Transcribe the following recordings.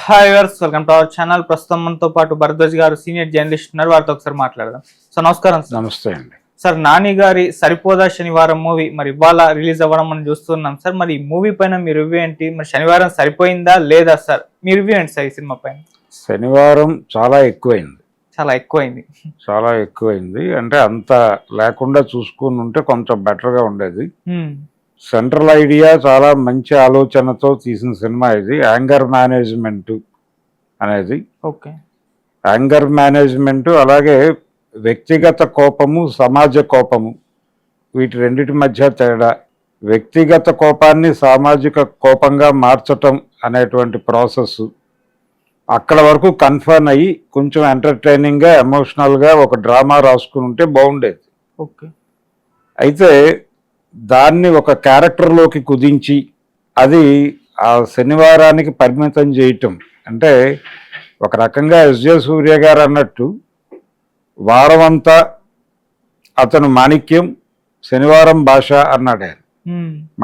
Hi viewers, welcome to our channel. ప్రస్తుతం మనతో పాటు భరద్వాజ్ గారు సీనియర్ జర్నలిస్ట్ ఉన్నారు. వారితో ఒకసారి మాట్లాడదాం. సో నమస్కారం సార్. నమస్తే అండి. సార్, నాని గారి సరిపోదా శనివారం మూవీ మరి ఇవాళ రిలీజ్ అవ్వడం మనం చూస్తున్నాం సార్. మరి ఈ మూవీ పైన మీ రివ్యూ ఏంటి? మరి శనివారం సరిపోయిందా లేదా సార్? మీ రివ్యూ ఏంటి సార్ ఈ సినిమా పైన? శనివారం చాలా ఎక్కువైంది. చాలా ఎక్కువైంది అంటే అంత లేకుండా చూసుకుని ఉంటే కొంచెం బెటర్గా ఉండేది. సెంట్రల్ ఐడియా చాలా మంచి ఆలోచనతో తీసిన సినిమా ఇది. యాంగర్ మేనేజ్మెంట్ అనేది, ఓకే, యాంగర్ మేనేజ్మెంట్ అలాగే వ్యక్తిగత కోపము, సమాజ కోపము, వీటి రెండిటి మధ్య తేడా. వ్యక్తిగత కోపాన్ని సామాజిక కోపంగా మార్చటం అనేటువంటి ప్రాసెస్ అక్కడ వరకు కన్ఫర్మ్ అయ్యి కొంచెం ఎంటర్టైనింగ్గా, ఎమోషనల్గా ఒక డ్రామా రాసుకుని ఉంటే బాగుండేది. ఓకే, అయితే దాన్ని ఒక క్యారెక్టర్లోకి కుదించి అది ఆ శనివారానికి పరిమితం చేయటం అంటే ఒక రకంగా ఎస్జే సూర్య గారు అన్నట్టు వారమంతా అతను మాణిక్యం, శనివారం భాష అన్నాడు. ఆయన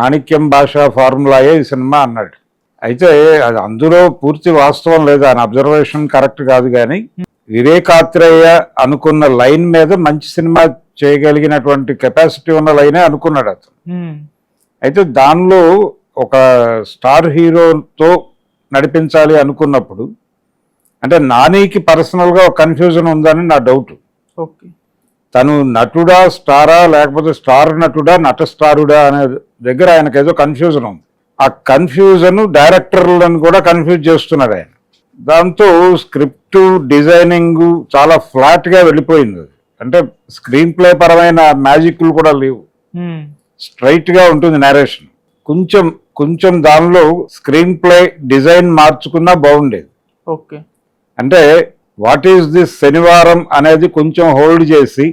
మాణిక్యం భాష ఫార్ములాయే ఈ సినిమా అన్నాడు. అయితే అది అందులో పూర్తి వాస్తవం లేదు, ఆయన అబ్జర్వేషన్ కరెక్ట్ కాదు. కానీ వివేకాత్రేయ అనుకున్న లైన్ మీద మంచి సినిమా చేయగలిగినటువంటి కెపాసిటీ ఉన్న లైనే అనుకున్నాడు అతను. అయితే దానిలో ఒక స్టార్ హీరోతో నడిపించాలి అనుకున్నప్పుడు అంటే నానికి పర్సనల్గా ఒక కన్ఫ్యూజన్ ఉందని నా డౌట్. తను నటుడా స్టారా లేకపోతే స్టార్ నటుడా నట స్టారుడా అనే దగ్గర ఆయనకు ఏదో కన్ఫ్యూజన్ ఉంది. ఆ కన్ఫ్యూజన్ డైరెక్టర్లను కూడా కన్ఫ్యూజ్ చేస్తున్నాడు ఆయన. దాంతో స్క్రిప్ట్ డిజైనింగ్ చాలా ఫ్లాట్గా వెళ్ళిపోయింది. అంటే స్క్రీన్ ప్లే పరమైన మ్యాజిక్లు కూడా లేవు, స్ట్రైట్గా ఉంటుంది నేరేషన్. కొంచెం దానిలో స్క్రీన్ ప్లే డిజైన్ మార్చుకున్నా బాగుండేది. ఓకే, అంటే వాట్ ఈస్ దిస్ శనివారం అనేది కొంచెం హోల్డ్ చేసి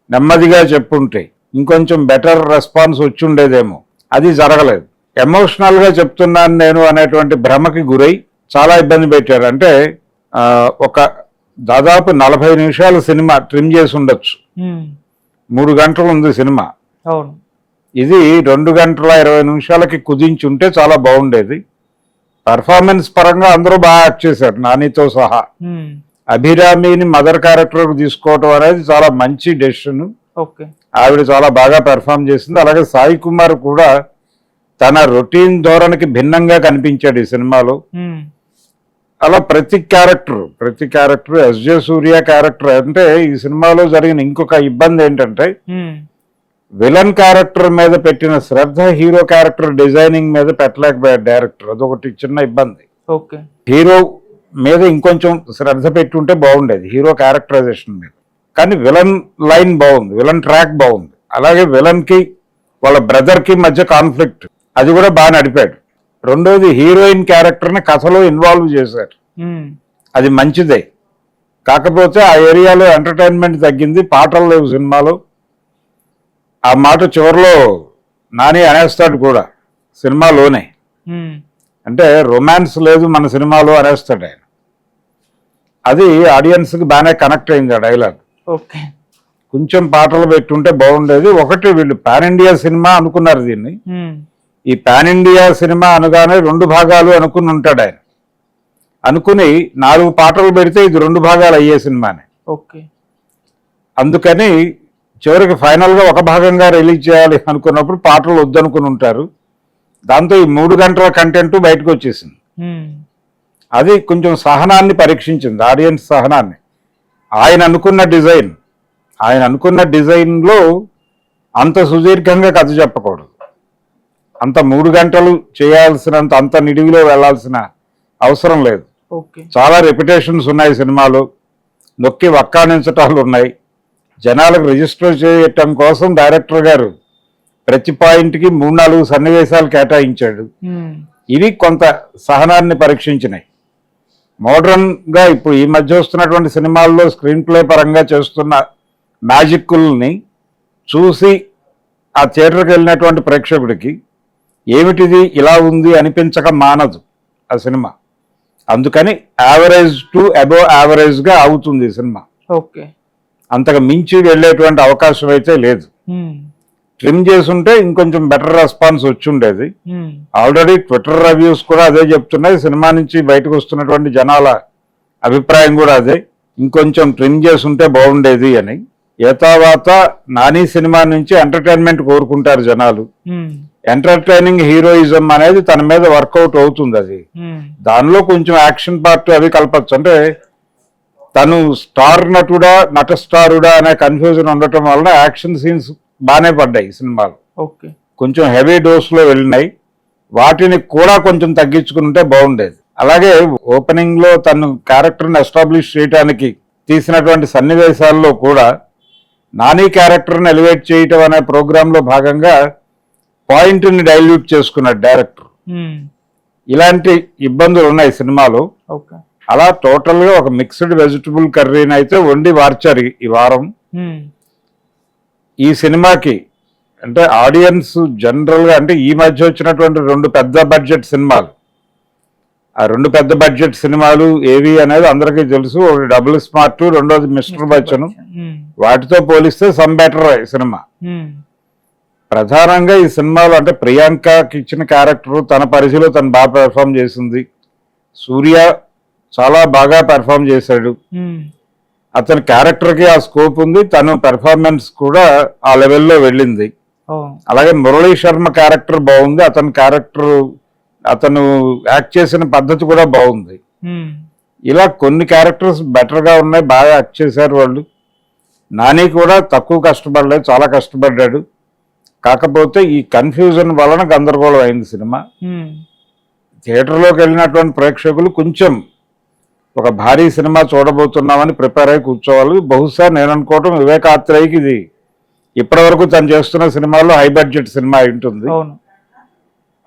నెమ్మదిగా చెప్పుంటే ఇంకొంచెం బెటర్ రెస్పాన్స్ వచ్చి ఉండేదేమో. అది జరగలేదు. ఎమోషనల్గా చెప్తున్నాను నేను అనేటువంటి భ్రమకి గురై చాలా ఇబ్బంది పెట్టారు. అంటే ఒక దాదాపు 40 నిమిషాల సినిమా ట్రిమ్ చేసి ఉండొచ్చు. 3 గంటలు ఉంది సినిమా. ఇది 2 గంటల 20 నిమిషాలకి కుదించి ఉంటే చాలా బాగుండేది. పర్ఫార్మెన్స్ పరంగా అందరూ బాగా యాక్ట్ చేశారు, నానితో సహా. అభిరామిని మదర్ క్యారెక్టర్ తీసుకోవటం అనేది చాలా మంచి డెసిషన్. ఆవిడ చాలా బాగా పెర్ఫార్మ్ చేసింది. అలాగే సాయి కుమార్ కూడా తన రొటీన్ ధోరణికి భిన్నంగా కనిపించాడు ఈ సినిమాలో. అలా ప్రతి క్యారెక్టర్ ఎస్జే సూర్య క్యారెక్టర్. అంటే ఈ సినిమాలో జరిగిన ఇంకొక ఇబ్బంది ఏంటంటే విలన్ క్యారెక్టర్ మీద పెట్టిన శ్రద్ధ హీరో క్యారెక్టర్ డిజైనింగ్ మీద పెట్టలేకపోయాడు డైరెక్టర్. అదొకటి చిన్న ఇబ్బంది. హీరో మీద ఇంకొంచెం శ్రద్ధ పెట్టి ఉంటే బాగుండేది హీరో క్యారెక్టరైజేషన్ మీద. కానీ విలన్ లైన్ బాగుంది, విలన్ ట్రాక్ బాగుంది. అలాగే విలన్ కి వాళ్ళ బ్రదర్ కి మధ్య కాన్ఫ్లిక్ట్ అది కూడా బాగా నడిపాడు. రెండోది హీరోయిన్ క్యారెక్టర్ ని కథలో ఇన్వాల్వ్ చేశారు, అది మంచిదే. కాకపోతే ఆ ఏరియాలో ఎంటర్టైన్మెంట్ తగ్గింది, పాటలు లేవు సినిమాలో. ఆ మాట చివరిలో నాని అనేస్తాడు కూడా సినిమాలోనే. అంటే రొమాన్స్ లేదు మన సినిమాలో అనేస్తాడు ఆయన. అది ఆడియన్స్కి బాగానే కనెక్ట్ అయింది ఆ డైలాగ్. కొంచెం పాటలు పెట్టుంటే బాగుండేది. ఒకటి వీళ్ళు పాన్ ఇండియా సినిమా అనుకున్నారు దీన్ని. ఈ పాన్ ఇండియా సినిమా అనగానే 2 భాగాలు అనుకుని ఉంటాడు ఆయన. అనుకుని 4 పాటలు పెడితే ఇది 2 భాగాలు అయ్యే సినిమానే. అందుకని చివరికి ఫైనల్గా ఒక భాగంగా రిలీజ్ చేయాలి అనుకున్నప్పుడు పాటలు వద్దనుకుని ఉంటారు. దాంతో ఈ 3 గంటల కంటెంట్ బయటకు వచ్చేసింది. అది కొంచెం సహనాన్ని పరీక్షించింది, ఆడియన్స్ సహనాన్ని. ఆయన అనుకున్న డిజైన్లో అంత సుదీర్ఘంగా కథ చెప్పకూడదు, అంత 3 గంటలు చేయాల్సినంత అంత నిడివిలో వెళ్లాల్సిన అవసరం లేదు. చాలా రెప్యుటేషన్స్ ఉన్నాయి సినిమాలో, నొక్కి వక్కానించటాలు ఉన్నాయి. జనాలకు రిజిస్టర్ చేయటం కోసం డైరెక్టర్ గారు ప్రతి పాయింట్కి 3-4 సన్నివేశాలు కేటాయించాడు. ఇవి కొంత సహనాన్ని పరీక్షించినాయి. మోడర్న్గా ఇప్పుడు ఈ మధ్య వస్తున్నటువంటి సినిమాల్లో స్క్రీన్ ప్లే పరంగా చేస్తున్న మ్యాజిక్ని చూసి ఆ థియేటర్కి వెళ్ళినటువంటి ప్రేక్షకుడికి ఏమిటిది ఇలా ఉంది అనిపించక మానదు ఆ సినిమా. అందుకని యావరేజ్ టు అబోవ్ యావరేజ్గా అవుతుంది ఈ సినిమా. అంతగా మించి వెళ్ళేటువంటి అవకాశం అయితే లేదు. ట్రిమ్ చేసుంటే ఇంకొంచెం బెటర్ రెస్పాన్స్ వచ్చి ఉండేది. ఉమ్, ఆల్రెడీ ట్విట్టర్ రివ్యూస్ కూడా అదే చెప్తున్నాయి, సినిమా నుంచి బయటకు వస్తున్నటువంటి జనాల అభిప్రాయం కూడా అదే, ఇంకొంచెం ట్రిమ్ చేసుంటే బాగుండేది అని. ఏతావాత నాని సినిమా నుంచి ఎంటర్టైన్మెంట్ కోరుకుంటారు జనాలు. ఉమ్, ఎంటర్టైనింగ్ హీరోయిజం అనేది తన మీద వర్కౌట్ అవుతుంది. అది ఉమ్, దానిలో కొంచెం యాక్షన్ పార్ట్ అవి కలపచ్చు. అంటే తను స్టార్ నటుడా నట స్టారుడా అనే కన్ఫ్యూజన్ ఉండటం వలన యాక్షన్ సీన్స్ బాగానే పడ్డాయి ఈ సినిమాలో. ఓకే. కొంచెం హెవీ డోస్ లో వెళ్ళినాయి, వాటిని కూడా కొంచెం తగ్గించుకుంటే బాగుండేది. అలాగే ఓపెనింగ్ లో తను క్యారెక్టర్ని ఎస్టాబ్లిష్ చేయడానికి తీసినటువంటి సన్నివేశాల్లో కూడా నాని క్యారెక్టర్ని ఎలివేట్ చేయటం అనే ప్రోగ్రామ్ లో భాగంగా పాయింట్ ని డైల్యూట్ చేసుకున్నాడు డైరెక్టర్. ఉమ్, ఇలాంటి ఇబ్బందులు ఉన్నాయి సినిమాలో. ఓకే. అలా టోటల్ గా ఒక మిక్స్డ్ వెజిటబుల్ కర్రీని అయితే వండి వార్చారు ఈ వారం. ఉమ్, ఈ సినిమాకి అంటే ఆడియన్స్ జనరల్ గా అంటే ఈ మధ్య వచ్చినటువంటి 2 పెద్ద బడ్జెట్ సినిమాలు, ఆ 2 పెద్ద బడ్జెట్ సినిమాలు ఏవి అనేది అందరికీ తెలుసు. ఒకటి డబుల్ స్మార్ట్, రెండోది మిస్టర్ బచ్చన్. ఉమ్, వాటితో పోలిస్తే సమ్ బెటర్ సినిమా. ఉమ్, ప్రధానంగా ఈ సినిమాలో అంటే ప్రియాంకకి ఇచ్చిన క్యారెక్టర్ తన పరిధిలో తను బాగా పెర్ఫామ్ చేసింది. సూర్య చాలా బాగా పెర్ఫామ్ చేశాడు. ఉమ్, అతని క్యారెక్టర్కి ఆ స్కోప్ ఉంది, తను పెర్ఫార్మెన్స్ కూడా ఆ లెవెల్లో వెళ్ళింది. ఓ, అలాగే మురళీ శర్మ క్యారెక్టర్ బాగుంది, అతను యాక్ట్ చేసిన పద్ధతి కూడా బాగుంది. ఉమ్, ఇలా కొన్ని క్యారెక్టర్స్ బెటర్గా ఉన్నాయి, బాగా యాక్ట్ చేశారు వాళ్ళు. నాని కూడా తక్కువ కష్టపడలేదు, చాలా కష్టపడ్డాడు. కాకపోతే ఈ కన్ఫ్యూజన్ వలన గందరగోళం అయింది సినిమా. ఉమ్, థియేటర్లోకి వెళ్ళినటువంటి ప్రేక్షకులు కొంచెం ఒక భారీ సినిమా చూడబోతున్నామని ప్రిపేర్ అయి కూర్చోవాలి. బహుశా నేను అనుకోవటం వివేకాత్రేయకి ఇది ఇప్పటివరకు తను చేస్తున్న సినిమాలో హై బడ్జెట్ సినిమా అయి ఉంటుంది. అవును.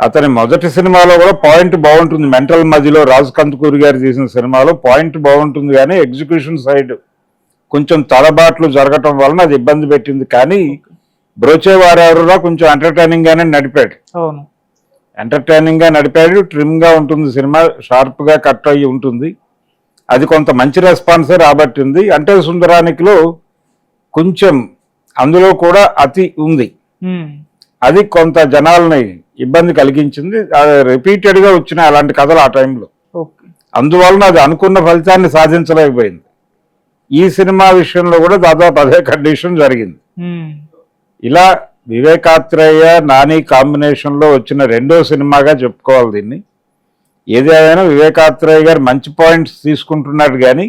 అతని మొదటి సినిమాలో కూడా పాయింట్ బాగుంటుంది, మెంటల్ మధ్యలో రాజ్ కందుకూరి గారు తీసిన సినిమాలో పాయింట్ బాగుంటుంది, కానీ ఎగ్జిక్యూషన్ సైడ్ కొంచెం తడబాట్లు జరగటం వలన అది ఇబ్బంది పెట్టింది. కానీ బ్రోచేవారెవరుగా కొంచెం ఎంటర్టైనింగ్ గానే నడిపాడు. అవును. ఎంటర్టైనింగ్ గా నడిపాడు, ట్రిమ్ గా ఉంటుంది సినిమా, షార్ప్ గా కట్ అయ్యి ఉంటుంది. అది కొంత మంచి రెస్పాన్సే రాబట్టింది. అంటే సుందరానికిలో కొంచెం అందులో కూడా అతి ఉంది, ఉమ్, అది కొంత జనాల్ని ఇబ్బంది కలిగించింది. అది రిపీటెడ్ గా వచ్చిన అలాంటి కథలు ఆ టైంలో, ఓకే. అందువలన అది అనుకున్న ఫలితాన్ని సాధించలేకపోయింది. ఈ సినిమా విషయంలో కూడా దాదాపు అదే కండిషన్ జరిగింది. ఉమ్, ఇలా వివేకాత్రేయ నాని కాంబినేషన్ లో వచ్చిన 2వ సినిమాగా చెప్పుకోవాలి దీన్ని. ఏదైనా వివేకాత్రేయ గారు మంచి పాయింట్స్ తీసుకుంటున్నాడు, కానీ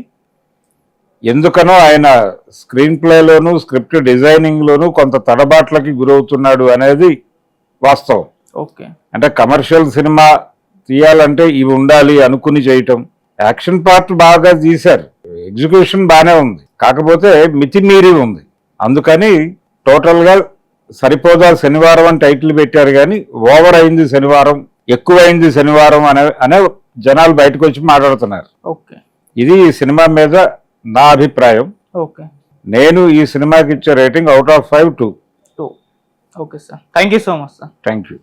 ఎందుకనో ఆయన స్క్రీన్ ప్లేలోను స్క్రిప్ట్ డిజైనింగ్ లోను కొంత తడబాట్లకి గురవుతున్నాడు అనేది వాస్తవం. ఓకే. అంటే కమర్షియల్ సినిమా తీయాలంటే ఇవి ఉండాలి అనుకుని చేయటం. యాక్షన్ పార్ట్ బాగా తీశారు, ఎగ్జిక్యూషన్ బాగానే ఉంది, కాకపోతే మితిమీరి ఉంది. అందుకని టోటల్ గా సరిపోదా శనివారం అని టైటిల్ పెట్టారు, కానీ ఓవర్ అయింది శనివారం, ఎక్కువైంది శనివారం అనే జనాలు బయటకు వచ్చి మాట్లాడుతున్నారు. ఓకే. ఇది ఈ సినిమా మీద నా అభిప్రాయం. ఓకే. నేను ఈ సినిమాకి ఇచ్చే rating out of 5 2. Okay sir, thank you so much sir. Thank you.